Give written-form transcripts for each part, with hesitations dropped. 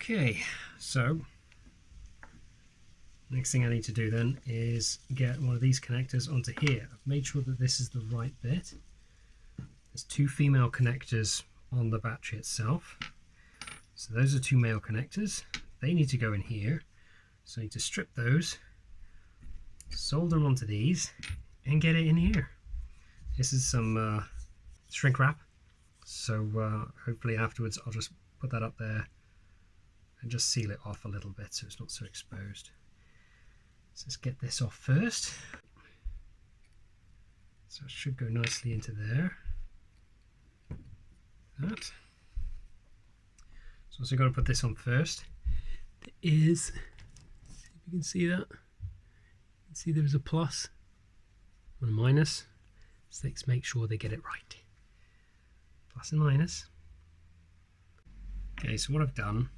Okay, so next thing I need to do then is get one of these connectors onto here. I've made sure that this is the right bit. There's two female connectors on the battery itself. So those are two male connectors. They need to go in here. So I need to strip those, solder them onto these, and get it in here. This is some shrink wrap. So hopefully afterwards I'll just put that up there and just seal it off a little bit so it's not so exposed. So let's get this off first. So it should go nicely into there. That. So also got to put this on first. There is, see if you can see that. You can see there's a plus and a minus. So let's make sure they get it right. Plus and minus. Okay, so what I've done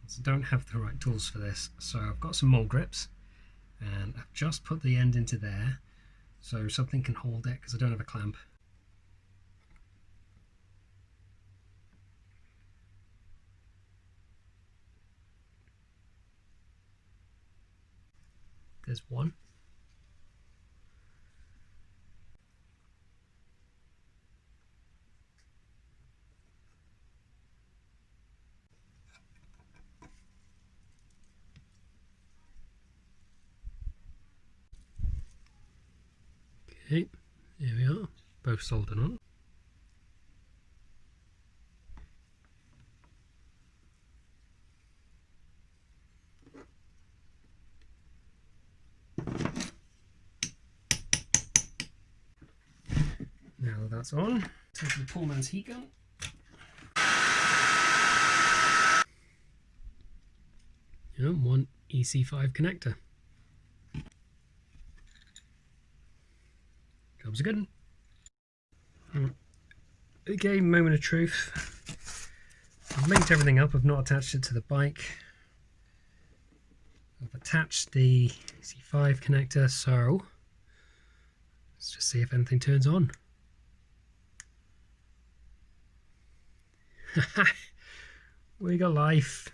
is I don't have the right tools for this, so I've got some mole grips and I've just put the end into there so something can hold it because I don't have a clamp. There's one. Okay, there we are, both soldered on. Now that that's on, take the poor man's heat gun. And one EC5 connector. Job's a good one. Okay, moment of truth. I've linked everything up, I've not attached it to the bike. I've attached the EC5 connector, so let's just see if anything turns on. We got life.